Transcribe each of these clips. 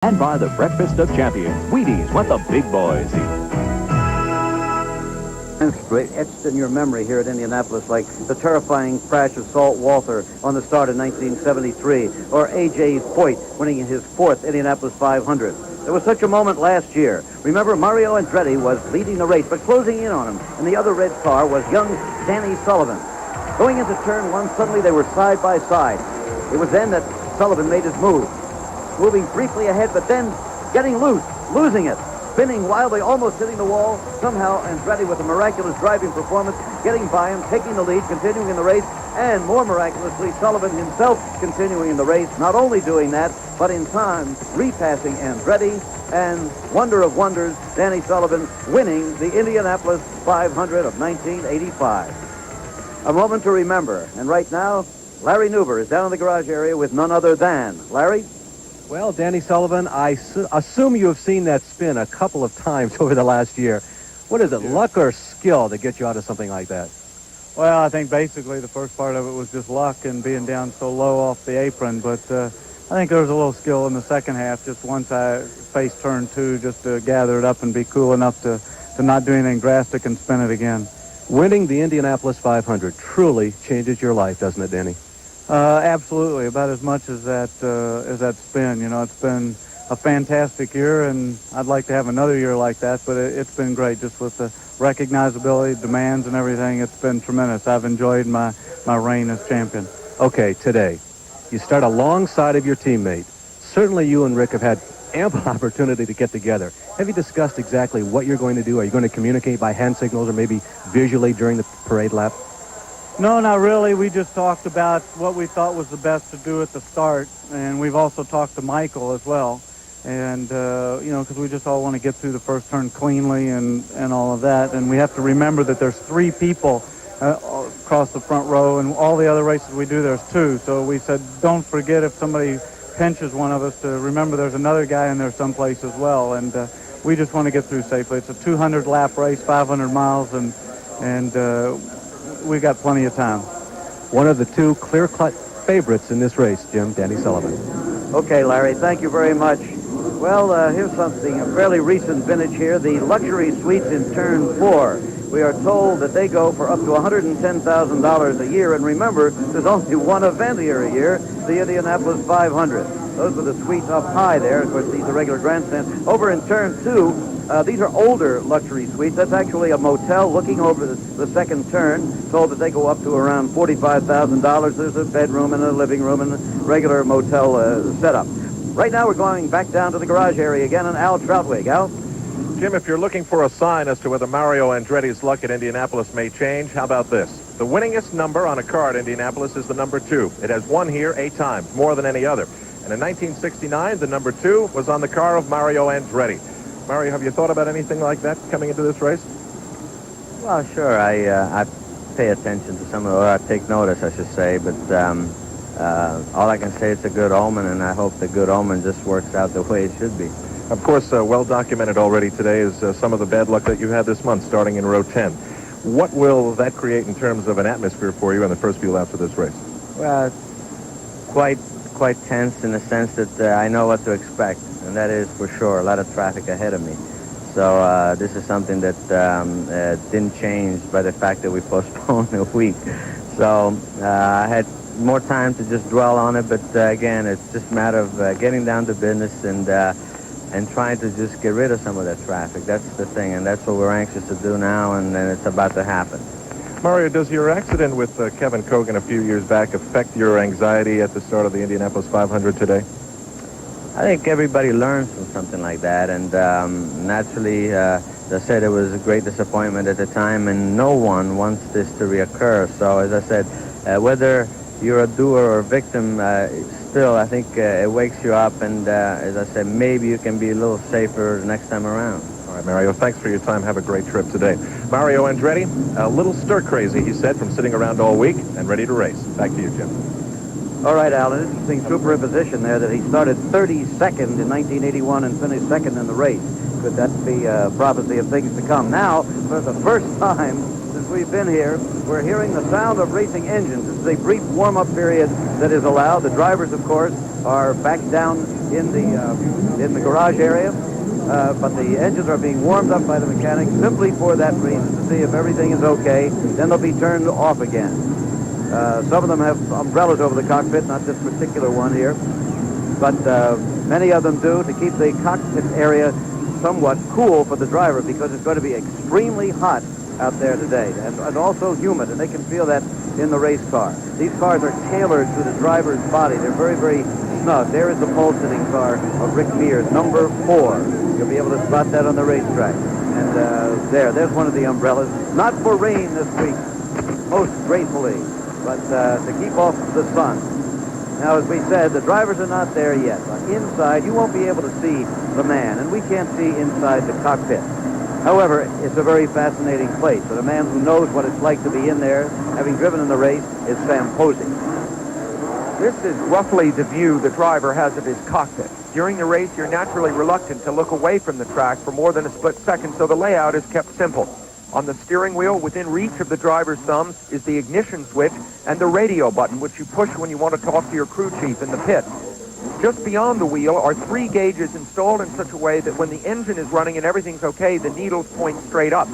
And by the breakfast of champions, Wheaties, what the big boys eat. Straight etched in your memory here at Indianapolis, like the terrifying crash of Salt Walther on the start in 1973, or A.J. Foyt winning his fourth Indianapolis 500. There was such a moment last year. Remember, Mario Andretti was leading the race, but closing in on him. In the other red car was young Danny Sullivan. Going into turn one, suddenly they were side by side. It was then that Sullivan made his move. Moving briefly ahead, but then getting loose, losing it, spinning wildly, almost hitting the wall. Somehow, Andretti, with a miraculous driving performance, getting by him, taking the lead, continuing in the race, and more miraculously, Sullivan himself continuing in the race, not only doing that, but in time, repassing Andretti, and wonder of wonders, Danny Sullivan winning the Indianapolis 500 of 1985. A moment to remember, and right now, Larry Newber is down in the garage area with none other than Larry. Well, Danny Sullivan, I assume you have seen that spin a couple of times over the last year. What is it, luck or skill to get you out of something like that? Well, I think basically the first part of it was just luck and being down so low off the apron, but I think there was a little skill in the second half, just once I faced turn two, just to gather it up and be cool enough to not do anything drastic and spin it again. Winning the Indianapolis 500 truly changes your life, doesn't it, Danny? Absolutely, about as much as that spin. You know, it's been a fantastic year, and I'd like to have another year like that, but it's been great just with the recognizability, demands, and everything. It's been tremendous. I've enjoyed my reign as champion. Okay, today, you start alongside of your teammate. Certainly you and Rick have had ample opportunity to get together. Have you discussed exactly what you're going to do? Are you going to communicate by hand signals or maybe visually during the parade lap? No, not really. We just talked about what we thought was the best to do at the start, and we've also talked to Michael as well. And, you know, because we just all want to get through the first turn cleanly and all of that. And we have to remember that there's three people across the front row, and all the other races we do, there's two. So we said, don't forget if somebody pinches one of us to remember there's another guy in there someplace as well. And we just want to get through safely. It's a 200-lap race, 500 miles, and we got plenty of time. One of the two clear-cut favorites in this race, Jim, Danny Sullivan. Okay, Larry, thank you very much. Well, here's something, a fairly recent vintage here, the luxury suites in turn 4. We are told that they go for up to $110,000 a year, and remember, there's only one event here a year, the Indianapolis 500. Those are the suites up high there. Of course, these are regular grandstands. Over in turn 2, these are older luxury suites. That's actually a motel looking over the second turn. Told that they go up to around $45,000. There's a bedroom and a living room and a regular motel setup. Right now we're going back down to the garage area again, and Al Troutwig. Al? Jim, if you're looking for a sign as to whether Mario Andretti's luck at Indianapolis may change, how about this? The winningest number on a car at Indianapolis is the number 2. It has won here 8 times, more than any other. And in 1969, the number 2 was on the car of Mario Andretti. Mario, have you thought about anything like that coming into this race? Well, sure. I pay attention to some of it. I take notice, I should say. But all I can say, it's a good omen, and I hope the good omen just works out the way it should be. Of course, well documented already today is some of the bad luck that you had this month, starting in row 10. What will that create in terms of an atmosphere for you in the first few laps of this race? Well, quite tense in the sense that I know what to expect, and that is for sure a lot of traffic ahead of me. So this is something that didn't change by the fact that we postponed a week. So I had more time to just dwell on it, but again, it's just a matter of getting down to business and trying to just get rid of some of that traffic. That's the thing, and that's what we're anxious to do now, and it's about to happen. Mario, does your accident with Kevin Kogan a few years back affect your anxiety at the start of the Indianapolis 500 today? I think everybody learns from something like that, and naturally, as I said, it was a great disappointment at the time, and no one wants this to reoccur. So, as I said, whether you're a doer or a victim, still, I think it wakes you up, and as I said, maybe you can be a little safer the next time around. All right, Mario, thanks for your time. Have a great trip today. Mario Andretti, a little stir-crazy, he said, from sitting around all week and ready to race. Back to you, Jim. All right, Al, an interesting superimposition there that he started 32nd in 1981 and finished second in the race. Could that be a prophecy of things to come? Now, for the first time since we've been here, we're hearing the sound of racing engines. This is a brief warm-up period that is allowed. The drivers, of course, are back down in the garage area, but the engines are being warmed up by the mechanics simply for that reason, to see if everything is okay. Then they'll be turned off again. Some of them have umbrellas over the cockpit, not this particular one here, but many of them do, to keep the cockpit area somewhat cool for the driver, because it's going to be extremely hot out there today, and also humid, and they can feel that in the race car. These cars are tailored to the driver's body. They're very, very snug. There is the pole sitting car of Rick Mears, number 4. You'll be able to spot that on the racetrack. And there's one of the umbrellas. Not for rain this week, most gratefully, but to keep off the sun. Now, as we said, the drivers are not there yet. But inside, you won't be able to see the man, and we can't see inside the cockpit. However, it's a very fascinating place, and a man who knows what it's like to be in there, having driven in the race, is Sam Posey. This is roughly the view the driver has of his cockpit. During the race, you're naturally reluctant to look away from the track for more than a split second, so the layout is kept simple. On the steering wheel, within reach of the driver's thumbs, is the ignition switch and the radio button, which you push when you want to talk to your crew chief in the pit. Just beyond the wheel are 3 gauges installed in such a way that when the engine is running and everything's okay, the needles point straight up.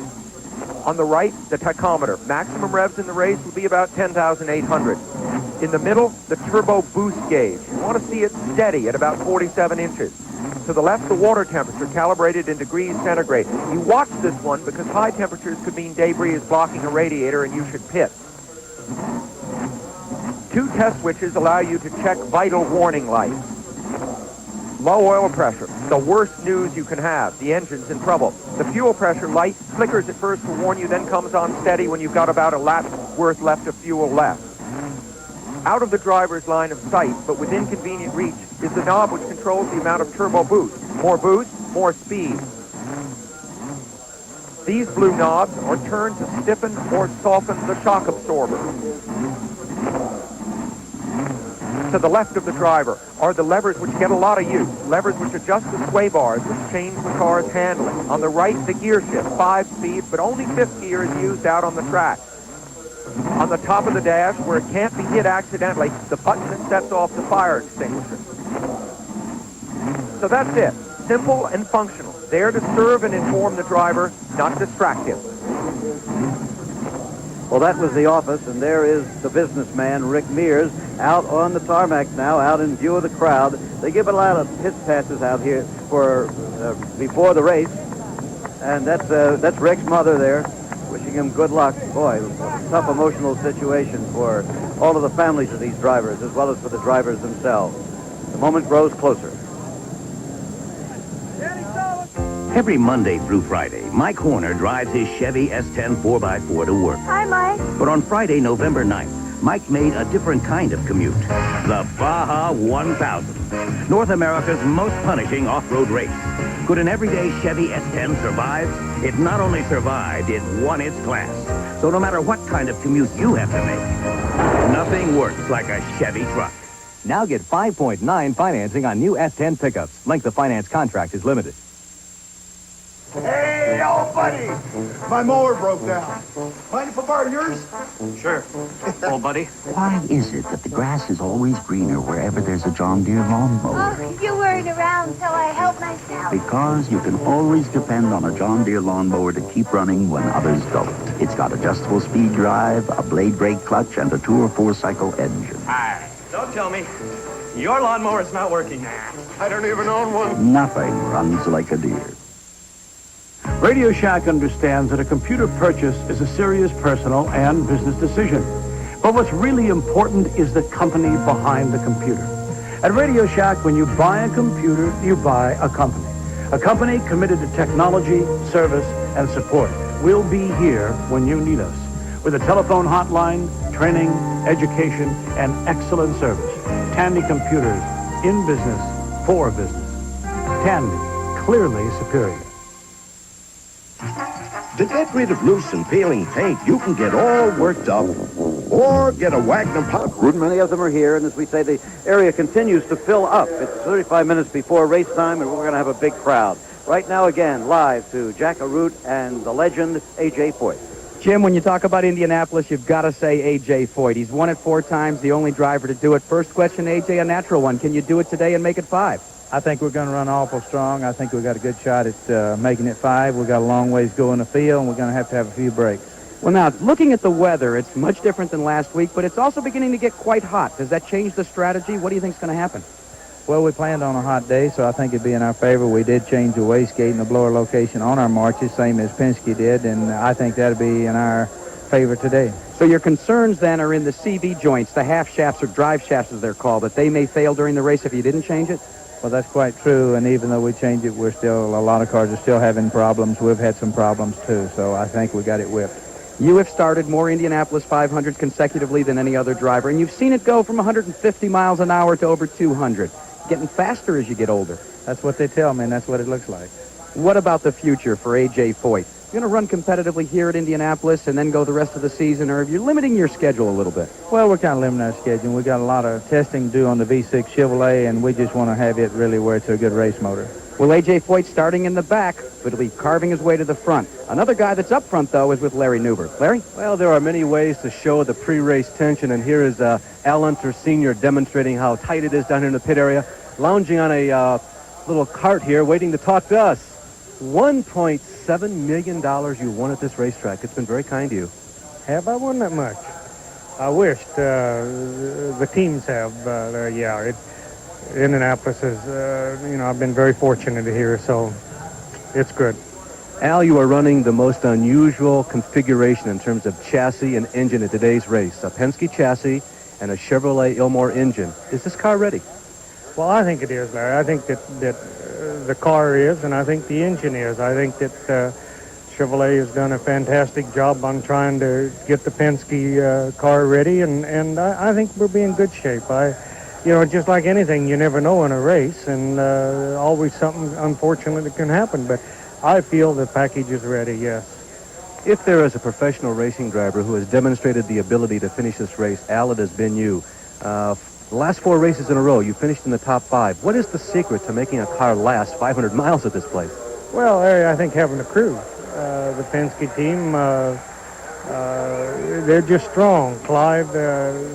On the right, the tachometer. Maximum revs in the race will be about 10,800. In the middle, the turbo boost gauge. You want to see it steady at about 47 inches. To the left, the water temperature calibrated in degrees centigrade. You watch this one because high temperatures could mean debris is blocking a radiator and you should pit. 2 test switches allow you to check vital warning lights. Low oil pressure, the worst news you can have. The engine's in trouble. The fuel pressure light flickers at first to warn you, then comes on steady when you've got about a lap's worth left of fuel left. Out of the driver's line of sight, but within convenient reach, is the knob which controls the amount of turbo boost. More boost, more speed. These blue knobs are turned to stiffen or soften the shock absorber. To the left of the driver are the levers which get a lot of use. Levers which adjust the sway bars, which change the car's handling. On the right, the gear shift, 5 speeds, but only 5th gear is used out on the track. On the top of the dash, where it can't be hit accidentally, the button that sets off the fire extinguisher. So that's it. Simple and functional. There to serve and inform the driver, not distract him. Well, that was the office, and there is the businessman, Rick Mears, out on the tarmac now, out in view of the crowd. They give a lot of pit passes out here for before the race, and that's Rick's mother there, wishing him good luck. Boy, a tough emotional situation for all of the families of these drivers, as well as for the drivers themselves. The moment grows closer. Every Monday through Friday, Mike Horner drives his Chevy S10 4x4 to work. Hi, Mike. But on Friday, November 9th, Mike made a different kind of commute. The Baja 1000, North America's most punishing off-road race. Could an everyday Chevy S10 survive? It not only survived, it won its class. So no matter what kind of commute you have to make, nothing works like a Chevy truck. Now get 5.9 financing on new S10 pickups. Length of finance contract is limited. Hey, old buddy! My mower broke down. Mind if I borrow yours? Sure. Old buddy. Why is it that the grass is always greener wherever there's a John Deere lawnmower? Oh, you weren't around, so I helped myself. Because you can always depend on a John Deere lawnmower to keep running when others don't. It's got adjustable speed drive, a blade brake clutch, and a 2 or 4 cycle engine. Hi. Don't tell me. Your lawnmower's not working. I don't even own one. Nothing runs like a Deere. Radio Shack understands that a computer purchase is a serious personal and business decision. But what's really important is the company behind the computer. At Radio Shack, when you buy a computer, you buy a company. A company committed to technology, service, and support. We'll be here when you need us. With a telephone hotline, training, education, and excellent service. Tandy Computers, in business, for business. Tandy, clearly superior. To get rid of loose and peeling paint, you can get all worked up or get a Wagner pop. Many of them are here, and as we say, the area continues to fill up. It's 35 minutes before race time, and we're going to have a big crowd. Right now, again, live to Jack Arute and the legend, A.J. Foyt. Jim, when you talk about Indianapolis, you've got to say A.J. Foyt. He's won it 4 times, the only driver to do it. First question, A.J., a natural one. Can you do it today and make it 5? I think we're going to run awful strong. I think we've got a good shot at making it 5. We've got a long ways to go in the field, and we're going to have a few breaks. Well, now, looking at the weather, it's much different than last week, but it's also beginning to get quite hot. Does that change the strategy? What do you think is going to happen? Well, we planned on a hot day, so I think it'd be in our favor. We did change the wastegate and the blower location on our marches, same as Penske did, and I think that'd be in our favor today. So your concerns then are in the CV joints, the half shafts or drive shafts as they're called, that they may fail during the race if you didn't change it? Well, that's quite true, and even though we changed it, a lot of cars are still having problems. We've had some problems too, so I think we got it whipped. You have started more Indianapolis 500s consecutively than any other driver, and you've seen it go from 150 miles an hour to over 200. Getting faster as you get older. That's what they tell me, and that's what it looks like. What about the future for A.J. Foyt? You going to run competitively here at Indianapolis and then go the rest of the season, or are you limiting your schedule a little bit? Well, we're kind of limiting our schedule. We got a lot of testing due on the V6 Chevrolet, and we just want to have it really where it's a good race motor. Well, A.J. Foyt starting in the back, but he'll be carving his way to the front. Another guy that's up front, though, is with Larry Newberg. Larry? Well, there are many ways to show the pre-race tension, and here is Al Unser Sr. demonstrating how tight it is down here in the pit area, lounging on a little cart here, waiting to talk to us. $1.7 million you won at this racetrack. It's been very kind to you. Have I won that much? I wished the teams have. Indianapolis is, I've been very fortunate here, so it's good. Al, you are running the most unusual configuration in terms of chassis and engine at today's race. A Penske chassis and a Chevrolet Ilmor engine. Is this car ready? Well, I think it is, Larry. I think that the car is, and I think the engine is. I think that Chevrolet has done a fantastic job on trying to get the Penske car ready, and I think we'll be in good shape. Just like anything, you never know in a race, and always something unfortunate that can happen. But I feel the package is ready, yes. If there is a professional racing driver who has demonstrated the ability to finish this race, Al, it has been you. The last 4 races in a row, you finished in the top 5. What is the secret to making a car last 500 miles at this place? Well, Larry, I think having a crew. The Penske team, they're just strong. Clive,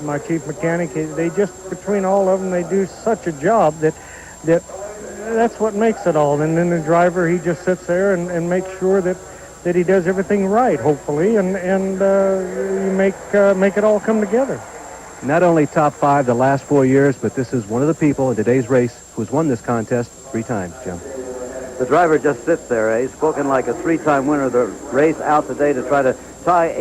my chief mechanic, they just, between all of them, they do such a job that's what makes it all. And then the driver, he just sits there and makes sure that he does everything right, hopefully, and you make it all come together. Not only top 5 the last 4 years, but this is one of the people in today's race who's won this contest 3 times, Jim. The driver just sits there, spoken like a 3-time winner of the race out today to try to tie